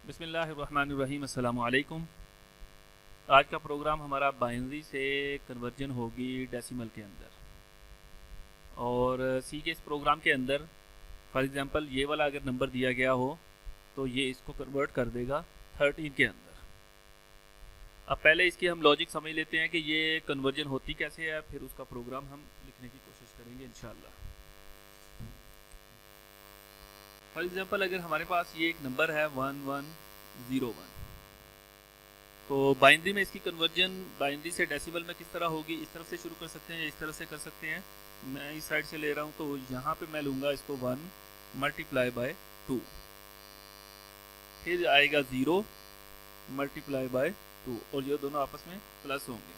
बिस्मिल्लाहिर्रहमानिर्रहीम, अस्सलामु अलैकुम। आज का प्रोग्राम हमारा बाइनरी से कन्वर्जन होगी डेसिमल के अंदर। और सी के इस प्रोग्राम के अंदर फॉर एग्जांपल ये वाला अगर नंबर दिया गया हो तो ये इसको कन्वर्ट कर देगा 13 के अंदर। अब पहले इसकी हम लॉजिक समझ लेते हैं कि ये कन्वर्जन होती कैसे है, फिर उसका प्रोग्राम हम लिखने की कोशिश करेंगे इंशाल्लाह। फॉर एग्जांपल अगर हमारे पास ये एक नंबर है 1101, तो बाइनरी में इसकी कन्वर्जन बाइनरी से डेसिमल में किस तरह होगी, इस तरफ से शुरू कर सकते हैं या इस तरह से कर सकते हैं। मैं इस साइड से ले रहा हूँ तो यहाँ पे मैं लूँगा इसको 1 मल्टीप्लाई बाय 2, फिर आएगा 0 मल्टीप्लाई बाय 2 और ये दोनों आपस में प्लस होंगे।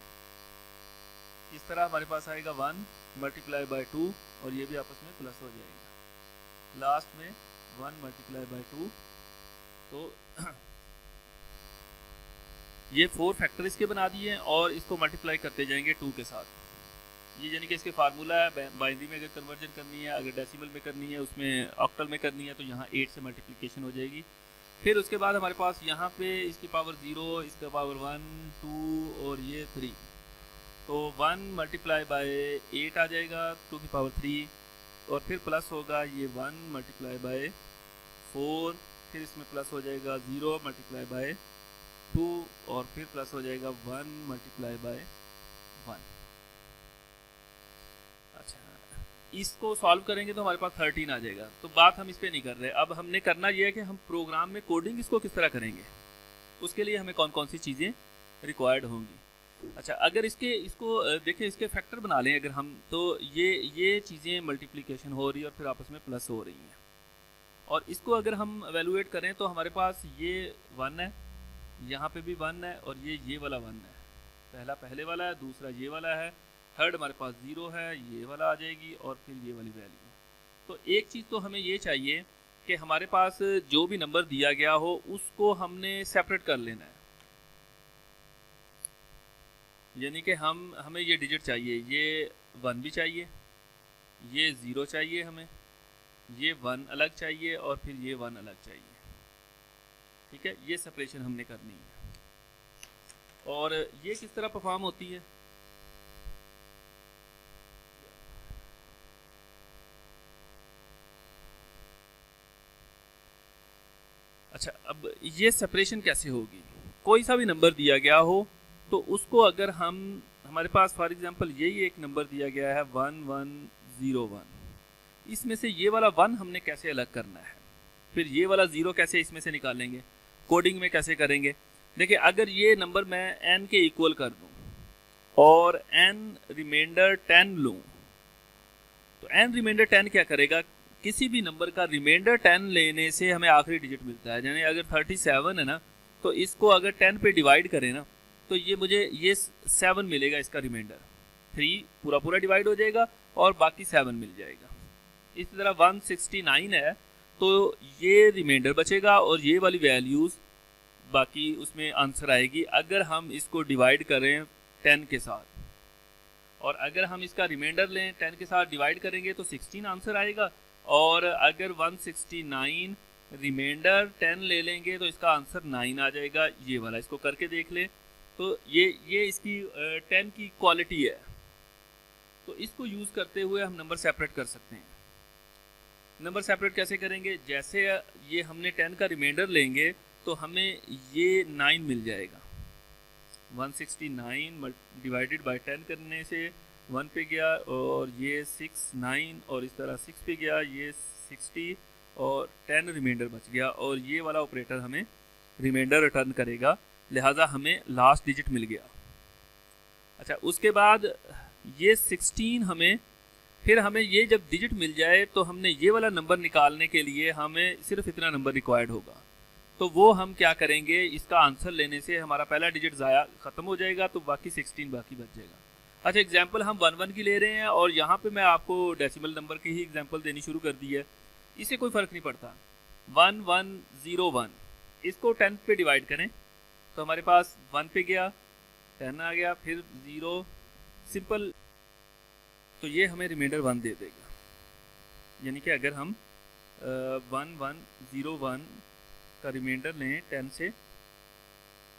इस तरह हमारे पास आएगा 1 मल्टीप्लाई बाय 2 और ये भी आपस में प्लस हो जाएगा। लास्ट में 1 मल्टीप्लाई बाय 2, तो ये 4 फैक्टर इसके बना दिए हैं और इसको मल्टीप्लाई करते जाएंगे 2 के साथ। ये यानी कि इसके फार्मूला है। बाइनरी में अगर कन्वर्जन करनी है, अगर डेसिमल में करनी है, उसमें ऑक्टल में करनी है, तो यहाँ 8 से मल्टीप्लिकेशन हो जाएगी। फिर उसके बाद हमारे पास यहाँ पे इसकी पावर 0, इसका पावर 1, 2 और ये 3, तो 1 मल्टीप्लाई बाय 8 आ जाएगा 2 की पावर 3 और फिर प्लस होगा ये 1 मल्टीप्लाई बाय 4, फिर इसमें प्लस हो जाएगा 0 मल्टीप्लाई बाय 2 और फिर प्लस हो जाएगा 1 मल्टीप्लाई बाय 1। अच्छा, इसको सॉल्व करेंगे तो हमारे पास 13 आ जाएगा। तो बात हम इस पर नहीं कर रहे, अब हमने करना ये है कि हम प्रोग्राम में कोडिंग इसको किस तरह करेंगे, उसके लिए हमें कौन कौन सी चीज़ें रिक्वायर्ड होंगी। अच्छा, अगर इसको देखिए, इसके फैक्टर बना लें अगर हम, तो ये चीज़ें मल्टीप्लिकेशन हो रही है और फिर आपस में प्लस हो रही हैं। और इसको अगर हम एवेलुएट करें तो हमारे पास ये 1 है, यहाँ पे भी 1 है और ये वाला 1 है। पहला पहले वाला है, दूसरा ये वाला है, थर्ड हमारे पास 0 है, ये वाला आ जाएगी और फिर ये वाली वैल्यू। तो एक चीज़ तो हमें ये चाहिए कि हमारे पास जो भी नंबर दिया गया हो उसको हमने सेपरेट कर लेना है। यानी कि हमें ये डिजिट चाहिए, ये 1 भी चाहिए, ये 0 चाहिए, हमें ये 1 अलग चाहिए और फिर ये 1 अलग चाहिए। ठीक है, ये सेपरेशन हमने करनी है। और ये किस तरह परफॉर्म होती है, अच्छा अब ये सेपरेशन कैसे होगी। कोई सा भी नंबर दिया गया हो तो उसको अगर हमारे पास फॉर एग्जांपल यही एक नंबर दिया गया है 1101, इसमें से ये वाला 1 हमने कैसे अलग करना है, फिर ये वाला 0 कैसे इसमें से निकालेंगे, कोडिंग में कैसे करेंगे। देखिए, अगर ये नंबर मैं n के इक्वल कर दूं और n रिमाइंडर 10 लूं, तो n रिमाइंडर 10 क्या करेगा, किसी भी नंबर का रिमाइंडर 10 लेने से हमें आखिरी डिजिट मिलता है। यानी अगर 37 है ना, तो इसको अगर 10 पे डिवाइड करें ना, तो ये मुझे ये 7 मिलेगा, इसका रिमाइंडर 3 पूरा पूरा डिवाइड हो जाएगा और बाकी 7 मिल जाएगा। इसी तरह 169 है तो ये रिमाइंडर बचेगा और ये वाली वैल्यूज़ बाकी उसमें आंसर आएगी अगर हम इसको डिवाइड करें 10 के साथ। और अगर हम इसका रिमाइंडर लें 10 के साथ डिवाइड करेंगे तो 16 आंसर आएगा। और अगर 169 रिमाइंडर 10 ले लेंगे तो इसका आंसर 9 आ जाएगा। ये वाला इसको करके देख लें, तो ये इसकी 10 की क्वालिटी है। तो इसको यूज़ करते हुए हम नंबर सेपरेट कर सकते हैं। नंबर सेपरेट कैसे करेंगे, जैसे ये हमने 10 का रिमाइंडर लेंगे तो हमें ये 9 मिल जाएगा। 169 डिवाइडेड बाय 10 करने से 1 पे गया और ये 6 9 और इस तरह 6 पे गया, ये 60 और 10 रिमाइंडर बच गया और ये वाला ऑपरेटर हमें रिमाइंडर रिटर्न करेगा, लिहाजा हमें लास्ट डिजिट मिल गया। अच्छा, उसके बाद ये 16 फिर हमें ये जब डिजिट मिल जाए तो हमने ये वाला नंबर निकालने के लिए हमें सिर्फ इतना नंबर रिक्वायर्ड होगा। तो वो हम क्या करेंगे, इसका आंसर लेने से हमारा पहला डिजिट ज़ाया ख़त्म हो जाएगा, तो बाकी 16 बाकी बच जाएगा। अच्छा, एग्जांपल हम 11 की ले रहे हैं और यहाँ पे मैं आपको डेसिमल नंबर की ही एग्जांपल देनी शुरू कर दी है। इससे कोई फ़र्क नहीं पड़ता। 1101 इसको 10 पे डिवाइड करें तो हमारे पास 1 पे गया, 10 आ गया, फिर 0, सिंपल। तो ये हमें रिमाइंडर 1 दे देगा। यानी कि अगर हम 1101 का रिमाइंडर लें 10 से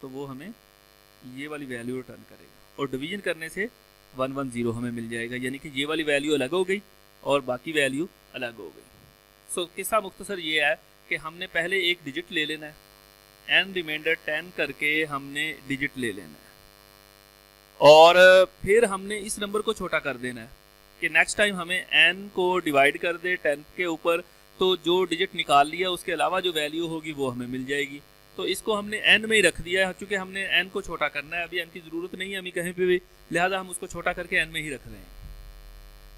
तो वो हमें ये वाली वैल्यू रिटर्न करेगा, और डिवीजन करने से 110 हमें मिल जाएगा, यानी कि ये वाली वैल्यू अलग हो गई और बाकी वैल्यू अलग हो गई। सो किस्सा मुख्तसर ये है कि हमने पहले एक डिजिट ले लेना है, n रिमाइंडर 10 करके हमने डिजिट ले लेना है, और फिर हमने इस नंबर को छोटा कर देना है कि नेक्स्ट टाइम हमें n को डिवाइड कर दे 10 के ऊपर, तो जो डिजिट निकाल लिया उसके अलावा जो वैल्यू होगी वो हमें मिल जाएगी। तो इसको हमने n में ही रख दिया है, चूंकि हमने n को छोटा करना है, अभी n की ज़रूरत नहीं है हमें कहीं पे भी, लिहाजा हम उसको छोटा करके n में ही रख रहे हैं।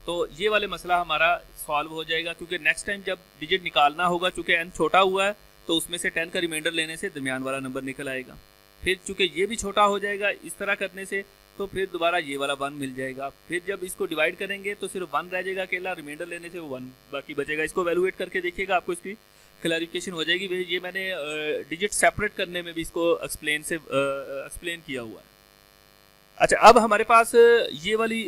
तो ये वाले मसला हमारा सॉल्व हो जाएगा, क्योंकि नेक्स्ट टाइम जब डिजिट निकालना होगा, चूंकि n छोटा हुआ है तो उसमें से 10 का रिमाइंडर लेने से दरमियान वाला नंबर निकल आएगा। फिर चूंकि ये भी छोटा हो जाएगा इस तरह करने से, तो फिर दोबारा ये वाला 1 मिल जाएगा। फिर जब इसको डिवाइड करेंगे तो सिर्फ 1 रह जाएगा अकेला, रिमाइंडर लेने से वो 1 बाकी बचेगा। इसको वैल्यूएट करके देखिएगा, आपको इसकी क्लैरिफिकेशन हो जाएगी। ये मैंने डिजिट सेपरेट करने में भी इसको एक्सप्लेन किया हुआ है। अच्छा, अब हमारे पास ये वाली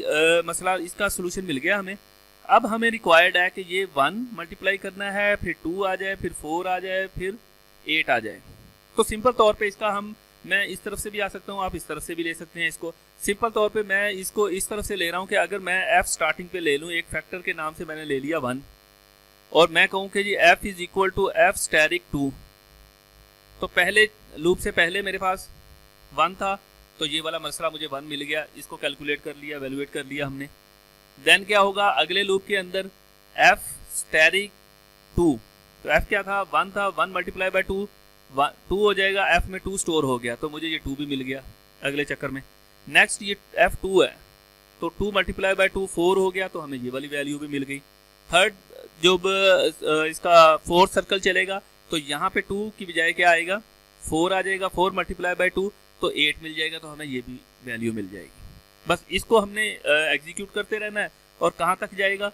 मसला, इसका सोल्यूशन मिल गया हमें। अब हमें रिक्वायर्ड है कि ये 1 मल्टीप्लाई करना है, फिर 2 आ जाए, फिर 4 आ जाए, फिर 8 आ जाए। तो सिंपल तौर पे इसका मैं इस तरफ से भी आ सकता हूँ, आप इस तरफ से भी ले सकते हैं इसको। सिंपल तौर पे मैं इसको इस तरफ से ले रहा हूँ कि अगर मैं f स्टार्टिंग पे ले लूँ, एक फैक्टर के नाम से मैंने ले लिया 1, और मैं कहूँ कि जी f is equal to f स्टैरिक 2, तो पहले लूप से पहले मेरे पास 1 था, तो ये वाला मसला मुझे 1 मिल गया, इसको कैलकुलेट कर लिया, वैल्यूएट कर लिया हमने। देन क्या होगा अगले लूप के अंदर f स्टैरिक 2, तो f क्या था, 1 था, 1 मल्टीप्लाई बाय 2 2 हो जाएगा, f में 2 स्टोर हो गया, तो मुझे ये 2 भी मिल गया अगले चक्कर में। नेक्स्ट ये f2 है, तो 2 मल्टीप्लाई बाय 2 4 हो गया, तो हमें ये वाली वैल्यू भी मिल गई। थर्ड जब इसका 4 सर्कल चलेगा तो यहाँ पे 2 की बजाय क्या आएगा, 4 आ जाएगा, 4 मल्टीप्लाई बाय 2 तो 8 मिल जाएगा, तो हमें ये भी वैल्यू मिल जाएगी। बस इसको हमने एग्जीक्यूट करते रहना है, और कहाँ तक जाएगा,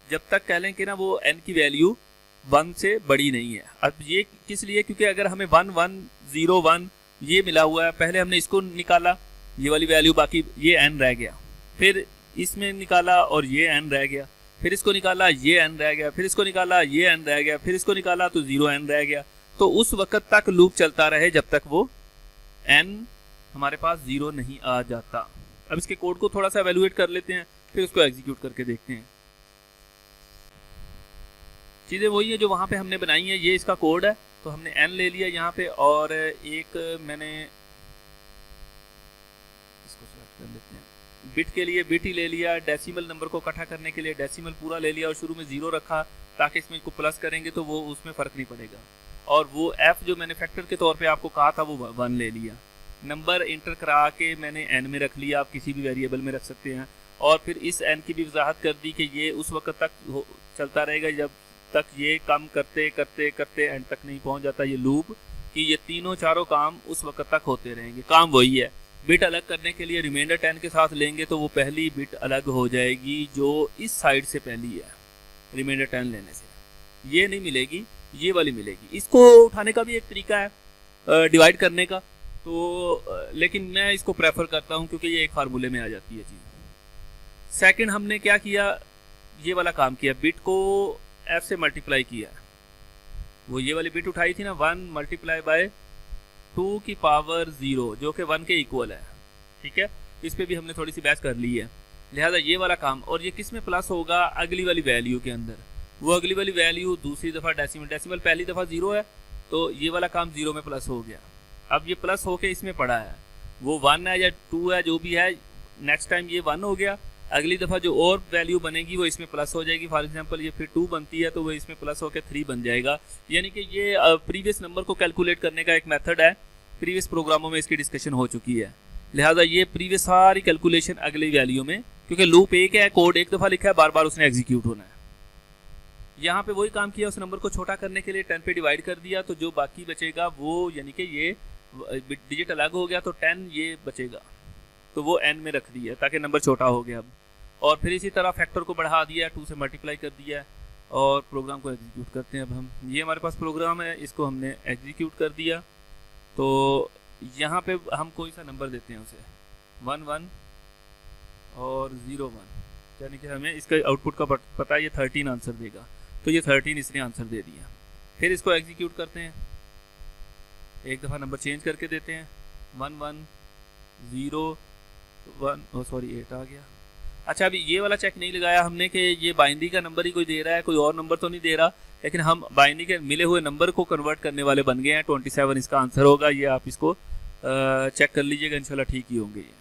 जब तक कह लें कि ना वो n की वैल्यू 1 से बड़ी नहीं है। अब ये किस लिए, क्योंकि अगर हमें 1 1 0 1 ये मिला हुआ है, पहले हमने इसको निकाला ये वाली वैल्यू, बाकी ये n रह गया, फिर इसमें निकाला और ये n रह गया, फिर इसको निकाला ये n रह गया, फिर इसको निकाला ये n रह गया, फिर इसको निकाला तो 0 n रह गया। तो उस वक्त तक लूप चलता रहे जब तक वो n हमारे पास 0 नहीं आ जाता। अब इसके कोड को थोड़ा सा एवेलुएट कर लेते हैं, फिर उसको एग्जीक्यूट करके देखते हैं। चीज़ें वही है जो वहाँ पे हमने बनाई है, ये इसका कोड है, तो हमने n ले लिया यहाँ पे, और एक मैंने इसको सेलेक्ट कर लेते हैं, बिट के लिए बिट ही ले लिया, डेसिमल नंबर को इकट्ठा करने के लिए डेसिमल पूरा ले लिया और शुरू में 0 रखा, ताकि इसमें को प्लस करेंगे तो वो उसमें फ़र्क नहीं पड़ेगा। और वो f जो मैंने फैक्टर के तौर पे आपको कहा था वो 1 ले लिया। नंबर इंटर करा के मैंने n में रख लिया, आप किसी भी वेरिएबल में रख सकते हैं। और फिर इस n की भी वजाहत कर दी कि ये उस वक्त तक चलता रहेगा जब तक ये कम करते करते करते एंड तक नहीं पहुंच जाता ये लूप, कि ये तीनों चारों काम उस वक्त तक होते रहेंगे। काम वही है, बिट अलग करने के लिए रिमाइंडर 10 के साथ लेंगे तो वो पहली बिट अलग हो जाएगी जो इस साइड से पहली है, रिमाइंडर 10 लेने से ये नहीं मिलेगी, ये वाली मिलेगी। इसको उठाने का भी एक तरीका है डिवाइड करने का, तो लेकिन मैं इसको प्रेफर करता हूँ क्योंकि ये एक फार्मूले में आ जाती है चीज़। सेकंड हमने क्या किया, ये वाला काम किया, बिट को f से मल्टीप्लाई किया। वो ये वाली बिट उठाई थी ना 1 मल्टीप्लाई बाय 2 की पावर 0 जो कि 1 के इक्वल है, ठीक है। इस पे भी हमने थोड़ी सी बहस कर ली है, लिहाजा ये वाला काम। और ये किस में प्लस होगा, अगली वाली वैल्यू के अंदर। वो अगली वाली वैल्यू दूसरी दफ़ा डेसिमल पहली दफ़ा 0 है, तो ये वाला काम 0 में प्लस हो गया। अब ये प्लस होके इसमें पड़ा है, वो 1 है या 2 है जो भी है, नेक्स्ट टाइम ये 1 हो गया, अगली दफ़ा जो और वैल्यू बनेगी वो इसमें प्लस हो जाएगी। फॉर एग्जांपल ये फिर 2 बनती है तो वो इसमें प्लस होकर 3 बन जाएगा। यानी कि ये प्रीवियस नंबर को कैलकुलेट करने का एक मेथड है, प्रीवियस प्रोग्रामों में इसकी डिस्कशन हो चुकी है। लिहाजा ये प्रीवियस सारी कैलकुलेशन अगली वैल्यू में, क्योंकि लूप एक है, कोड एक दफ़ा लिखा है, बार बार उसने एग्जीक्यूट होना है। यहाँ पे वही काम किया, उस नंबर को छोटा करने के लिए 10 पे डिवाइड कर दिया, तो जो बाकी बचेगा वो, यानी कि ये डिजिट अलग हो गया तो 10 ये बचेगा, तो वो n में रख दिया ताकि नंबर छोटा हो गया अब। और फिर इसी तरह फैक्टर को बढ़ा दिया, 2 से मल्टीप्लाई कर दिया, और प्रोग्राम को एग्जीक्यूट करते हैं। अब हम, ये हमारे पास प्रोग्राम है, इसको हमने एग्जीक्यूट कर दिया। तो यहाँ पे हम कोई सा नंबर देते हैं उसे 1 1 और 0 1, यानी कि हमें इसका आउटपुट का पता है, ये 13 आंसर देगा, तो ये 13 इसने आंसर दे दिया। फिर इसको एग्जीक्यूट करते हैं, एक दफ़ा नंबर चेंज करके देते हैं, 1101 सॉरी 8 आ गया। अच्छा अभी ये वाला चेक नहीं लगाया हमने कि ये बाइनरी का नंबर ही कोई दे रहा है, कोई और नंबर तो नहीं दे रहा, लेकिन हम बाइनरी के मिले हुए नंबर को कन्वर्ट करने वाले बन गए हैं। 27 इसका आंसर होगा, ये आप इसको चेक कर लीजिएगा, इंशाल्लाह ठीक ही होंगे ये।